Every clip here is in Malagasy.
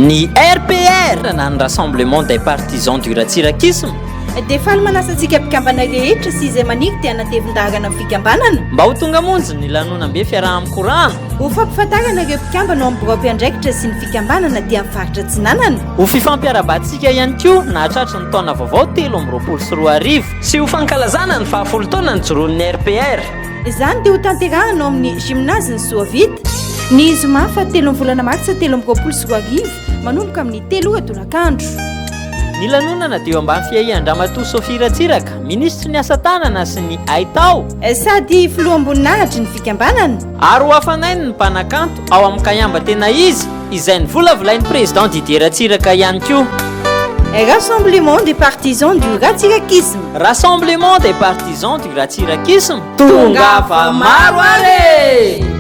Ni RPR nany rassemblement des partisans du ratsirakisme dia faly manasantsika mpikambana rehetra sy izay maniko dia natevin-dahana amin'ny fikambanana mba ho tonga monjy ny lanonam-be fiaraha-mikorana ho fampifantarana ireo mpikambana ao amin'ny borao-piandraikitra sy ny fikambanana dia mivarotra tsinanana ho fifampiarabantsika ihany koa nahatratra ny taona vaovao 2024 sy ho fankalazana ny fahafolo taona ny joroan'ny RPR izany dia ho tanterahana ao amin'ny gymnase ny soavita ny zoma fa 3 volana martsa 2024 manomboka amin'ny 3 tolakandro ny lanonana dia eo ambany fiahian-dramatoa Sofia Ratsiraka ministry ny asa tanana sy ny aitao sady filoam-boninahitry ny fikambanana ary ho hafanainy ny mpanakanto ao amin'ny kayamba tena izy izay ny volavolain'ny président Didier Ratsiraka ihany koa Rassemblement des partisans du ratsirakisme Rassemblement des partisans du ratsirakisme tonga fa maro are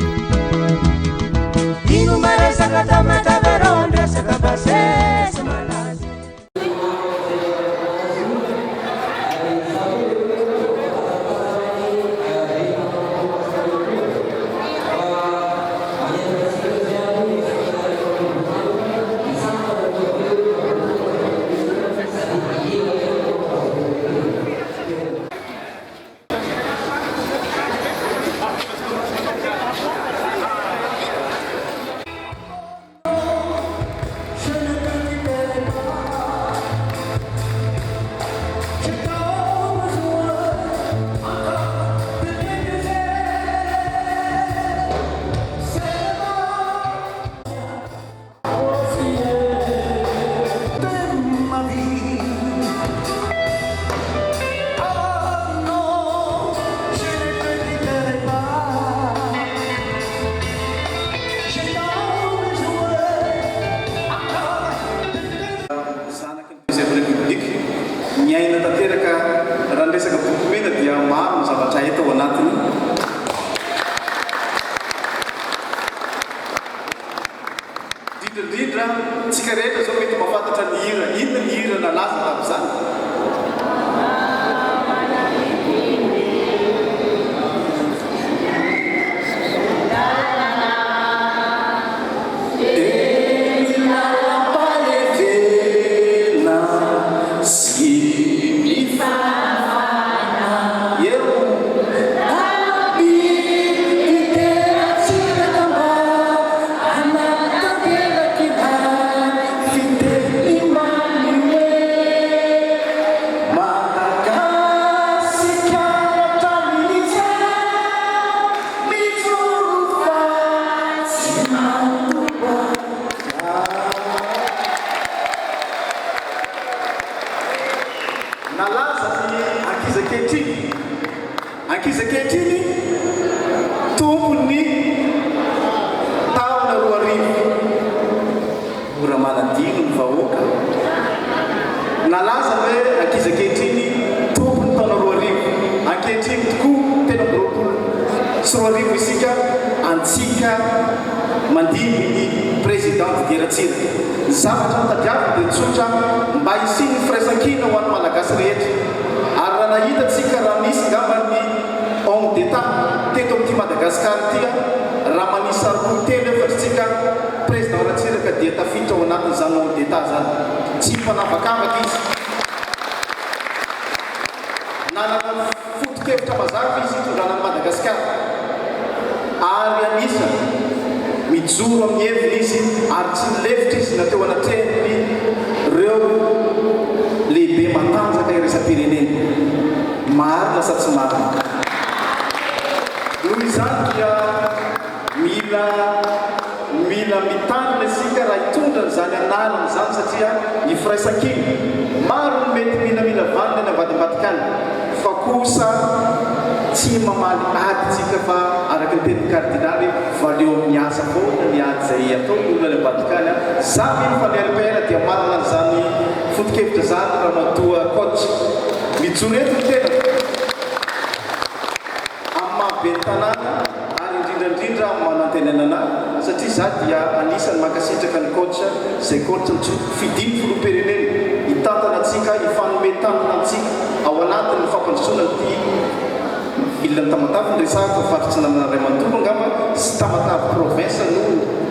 ilany tamatavy resaka faritsinana ray manontolo angamba sy tamatavy province no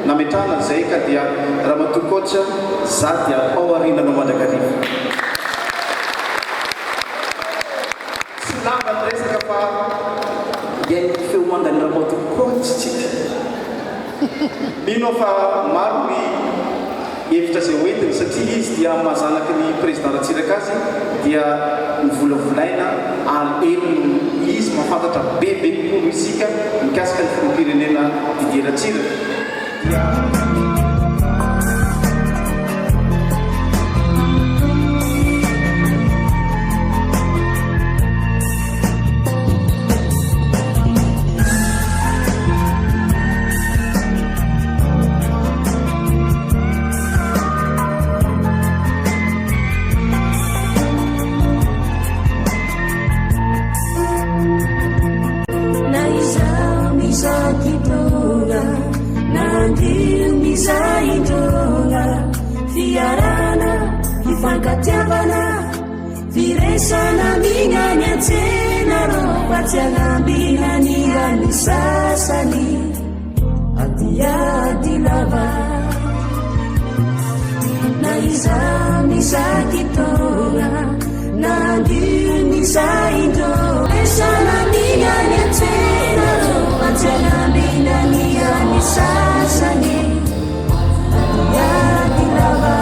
nametrahana zay ka dia raha matoa coach za dia ao arinanao Mandrakarivo. Tsy lamba ny resaka fa dia feo mandany-ramôto coach tsika. Mino fa maro ny hevitra izay hoentiny satria izy dia mahazanaky ny président Ratsirakazy dia mivolavolaina elo izy mahafantatra bebe kokoa isika mikasika ny filoham-pirenena Didier Ratsiraka. Sana minganya tena roba tiangambina ningani sasani hati lava na izami sakitonga na ndimi saindo sana minganya tena roba tiangambina ningani sasani hati lava.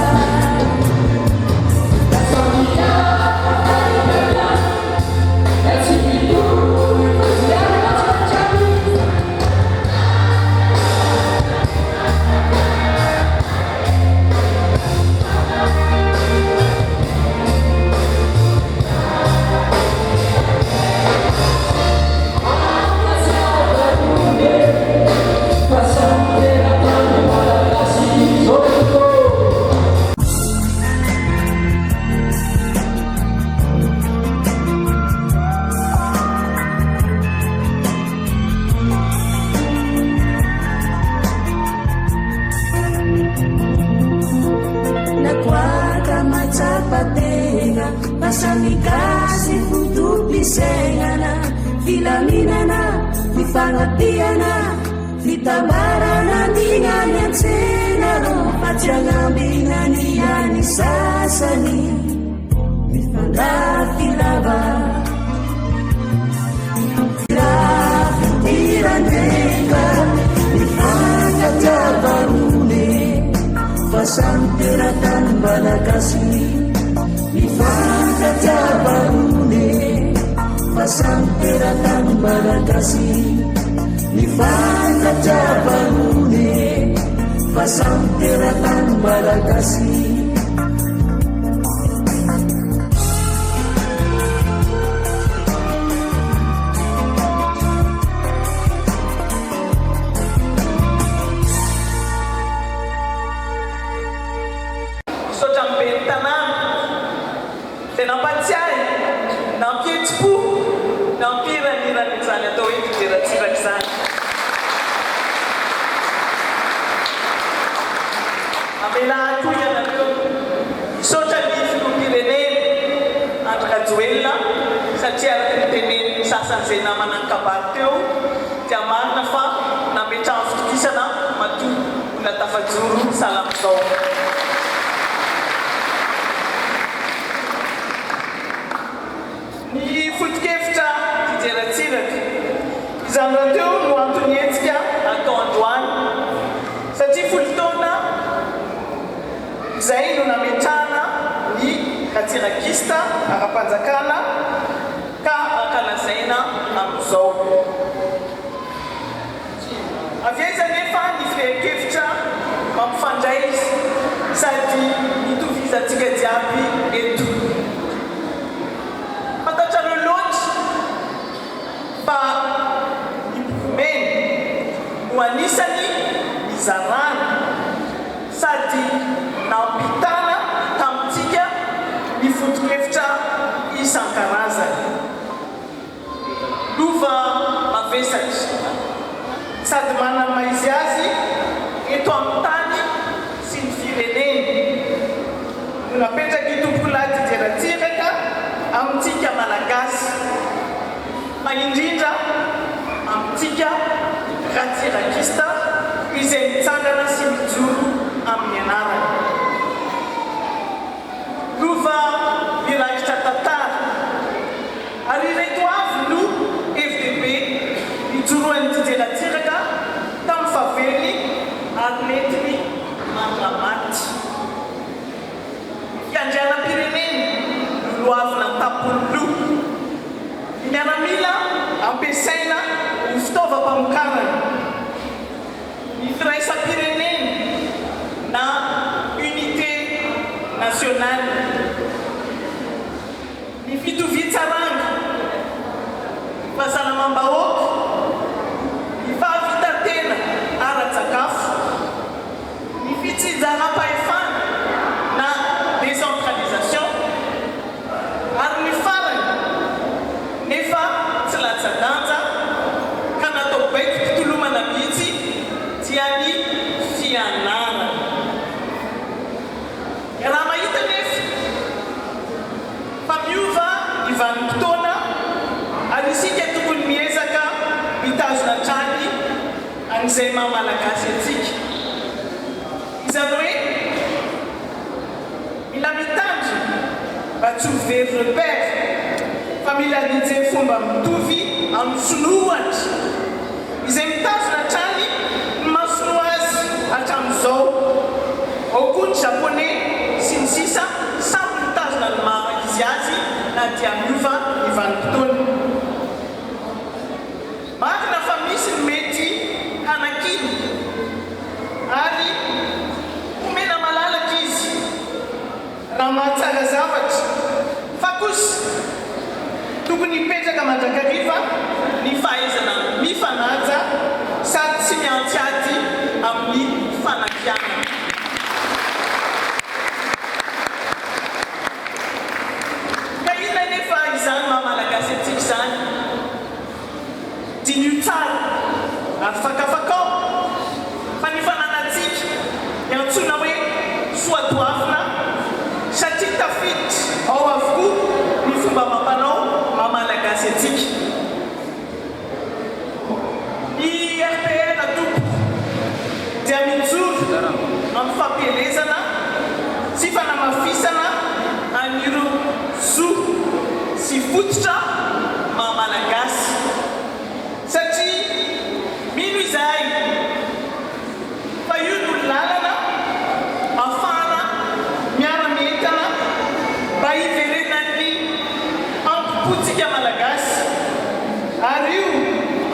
Pasamikasi futupisengana filaminana mifangatiana fitabarana ninganya tena ropa tiangambina niyani sasani mifangafilava fitirandeka mifangatabarune pasamperatan balakasi Jabarune pasamperatan balakasi Nifanga Jabarune pasamperatan balakasi. Zay namana ny kabary teo dia marina fa nametrahany fitokisana madio olona tafajoro salamizao. Ny foto-kevitra Didier Ratsiraka izany raha teo no antony hetsika atao androany satria folo taona izay no nametrahana ny Ratsirakista ara-panjakana ka akalazaina amin'izao. Avy aiza nefa ny firehan-kevitra mampifandray izy sady nitovizantsika jiaby eto. Fantatrareo loatra fa ny bokomeny no anisany mizarana sady nampitana tamintsika ny foto-kevitra isan-karazany. Lova mavesatra sady manana maizy azy eto amin'ny tany sy ny fireneny. No napetraky tompokolahy Didier Ratsiraka amintsika malagasy fa indrindra amintsika Ratsirakista izay mitsangana sy mijoro amin'ny anarany. nentin'ny mandramaty. Fiandrianam-pireneny loavina tapolo. Ny miaramila ampiasaina ny fitaovam-pamokarana. Ny firaisam-pireneny na unité nationale. Ny fitovitsaranga, fahasalamam-bahoaka, ny fahavitan-tena ara-tsakafo, ny fitsinjaram-pahefana na décentralisation, ary ny farany nefa tsy latsa-danja ka natao baiko mpitolomana mihitsy dia ny fianarana. Raha mahita nefa fa miova ny vanim-potoana ary isika tokony miezaka mitazona trany an'izay maha-malagasy antsika. Izany hoe mila mitandry mba tsy ho very repère fa mila mijeny fomba mitovy amin'ny sinoatra izay mitazona trany ny masino azy hatramin'izao. Ao koa ny japonais sy ny sisa samy mitazona ny maha izy azy na dia miova ny vanim-potoana. Marina fa misy ny mety hanakiny ary omena malalaka izy raha mahatsara zavatra fa kosa tokony hipetraka mandrakariva ny fahaizana mifanaja sady tsy miantsiady amin'ny fanakiana. Ka ina nefa izany maha-malagasy antsika izany dinio tsara ary fakafakao fa ny fananantsika miantsona hoe soatoavina satria tafiditra ao avokoa ny fomba mampanao maha-malagasy antsika. Ny RPR atompo dia mijoro amin'ny fampielezana sy fanamafisana an'ireo zo sy fototra maha-malagasy satria mino izahay fa io no lalana afara miara-mientana mba hiverenan'ny ampopotsika malagasy ary io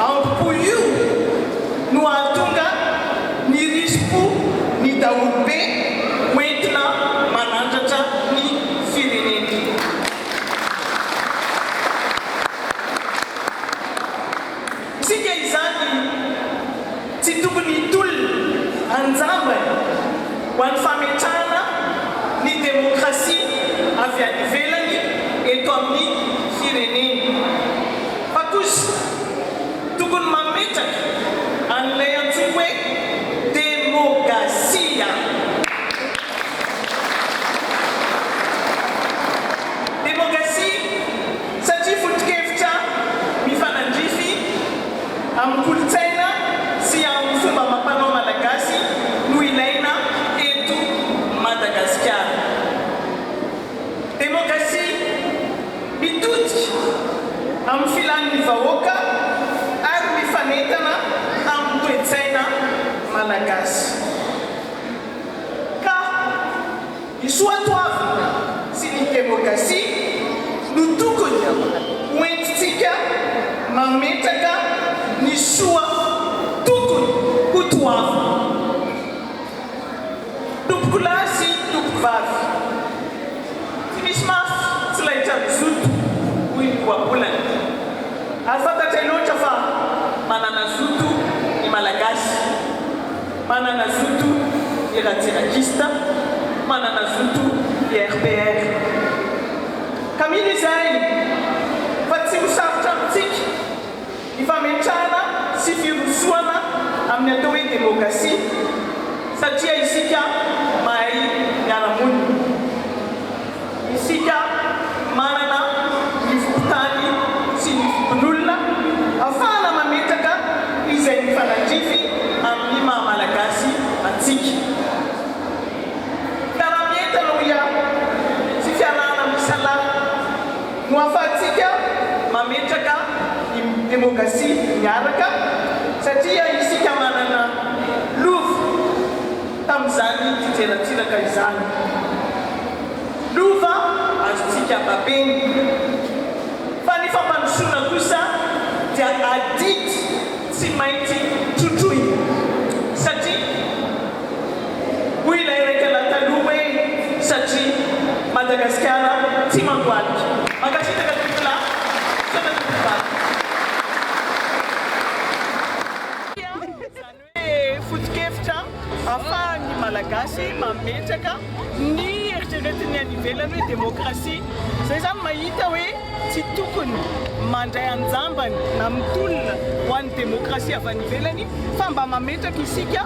ampopo io no ahatonga ny rispo ny daolobe hoentina manandratra ny fireneny. Isika izany tsy tokony hitolona anjambany ho an'ny fametrahana ny demokrasia avy any ivelany eto amin'ny fireneny fa kosa tokony mametraka an'ilay antsoina hoe demokrasia. Demokrasia satria foto-kevitra mifanandrify amin'ny kolotsaina sy amin'ny fomba mampanao malagasy no ilaina eto Madagasikara. Demokrasia mitodika amin'ny filan'ny vahoaka ary mifanentana amin'ny toe-tsaina malagasy. Ka ny soatoavina sy ny demokrasia no tokony hoentitsika mametraka ny soa tokony ho toavina. Tompoko lahy sy tompoko vavy tsy misy mafy tsy lahitra mizoto hoy ny koabolana. Ary fantatra loatra fa manana zoto ny malagasy, manana zoto ny radirakista, manana zoto ny RPR. Ka mino izahay fa tsy ho sarotra amintsika ny fametrahana sy firosoana amin'ny atao hoe demokrasia satria isika mahay miara-monina. Isika manana ny fokontany sy ny fokon'olona ahafahana mametraka izay mifanandrify amin'ny maha-malagasy antsika. Fiara-mientana ho ia sy fiarahana misalahy no ahafahantsika mametraka ny demokrasia miaraka satria isika manana lovo izany lova azotsika babeny fa ny fampandrosoana kosa dia adidy tsy mainty trotroina satria hoy ilay raika lataloha hoe satria Madagasikara tsy mangoalika mankasitraka tokola sana tokola zany hoe foto-kevitra ahafahan'ny malagasy mametraka ny eritreretiny any ivelany hoe demokrasia zay zany mahita hoe tsy tokony mandray anjambany na mitolona ho an'ny demokrasia avy any ivelany fa mba mametraka isika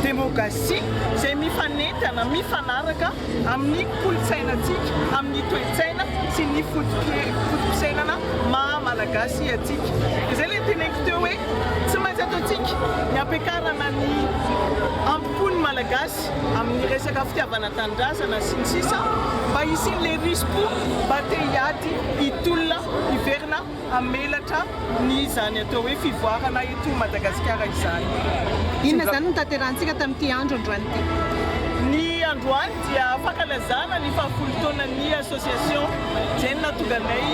demokrasia zay mifanentana mifanaraka amin'ny kolotsainatsika amin'ny toe-tsaina sy ny foto-pisainana maha-malagasy atsika izay le teneniko teo hoe tsy maintsy ataotsika ny ampiakarana ny ampopony malagasy amin'ny resaka fitiavana tandrazana sy ny sisa mba isin'le rispo mba te hiady hitolona hiverina amelatra ny zany atao hoe fivoarana eto Madagasikara izany. Inona zany no tanterantsika tamin'ity andro androany ity? Ny androany dia fankalazana ny fahafolon-taonan'ny association zay natonganay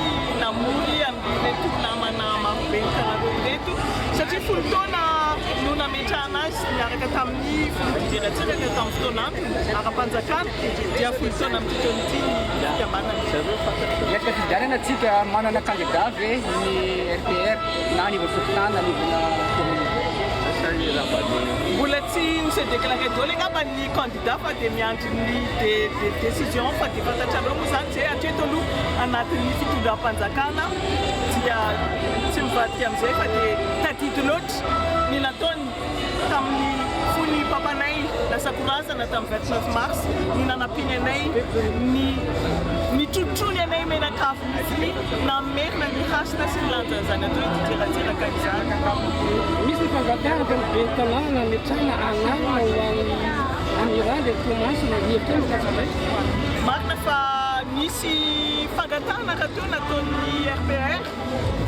namory amin'ireto namana marobe karanao ireto satria folon-taona no nametrahana azy miaraka tamin'ny folon-pidieratsiraka tamin'ny fotoanandro ara-panjakana dia folon-taona amin'ny toton'ity fikambanana. Resaka fidiarana atsika manana candidat ve ny RPR na niveau sokotana nivona mbola tsy nisy déclaré daholo angamba ny candidat fa dia miandry ny décision fa dia fantatrareo moa zany zay hatreto aloha anatin'ny fitondram-panjakana dia tsy mivadika amin'izay fa dia tadidy loatra ny nataony tamin'ny fony papanay nasakorazana tamin'ny 29 mars ny nanampiany anay ny trotrony anay menakafo mihitsy namerina ny hasina sy ny lanjan'izany atao hoe tiderateraka izany. misy fangatahana tena be tanàna metrahana anarana ho amin'ny raha le tomasina hevitra mikatsaray marina fa nisy fangatahana raha teo nataon'ny RPR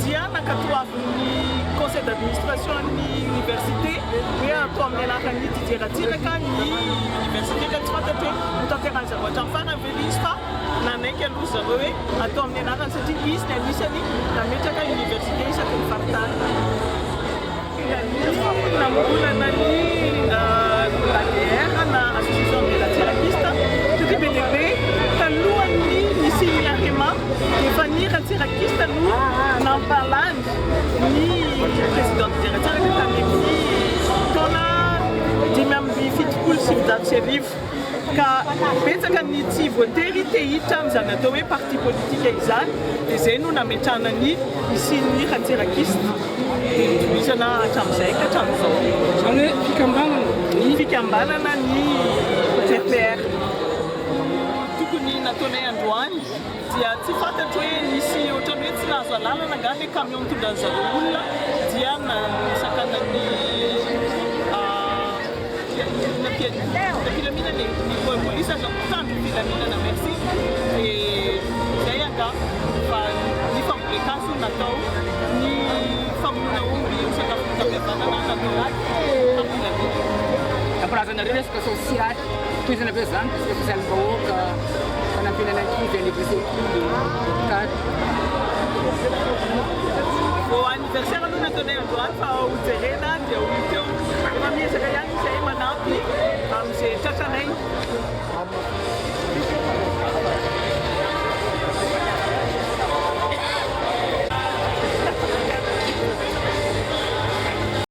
dia nakatoavin'ny conseil d'administration ny université hoe atao amin'ny anarany tiderateraka ny université ka tsy fantatra hoe notanterany zavatra farany ve izy fa nanaiky aloha zareo hoe atao amin'ny anarany satria izy ny anisany nametraka université isaky ny faritany nambolana ny ADR na association ratserakista satria be dia be talohan'ny nisy arema efa ny ratserakista no nampalany ny président ratseraka tany amin'ny taona 2017 ka betsaka ny tsy voatery te hiditra amin'izany atao hoe parti politika izany dia zay no nametrahana ny isin'ny ratserakista isana hatramin'izay ka hatramin'izao zany hoe fikambanana ny RPR tokony nataonay androany dia tsy fantatro hoe nisy ohatrany hoe tsy nahazo alalana angany hoe camion mitondra an'izareo olona dia nasakana ny filaminana ny polisa tandro filaminana merci dia zay anga fa ny fambolekaso natao ny famonona omby sakafon-kafiavanana natao ampirazanareo resaka sosialy toizana be zany resaka sosialy bahoaka fanampinana ankizy université kady vo anniversaire aloha nataonay androany fa hojerena dia olo teo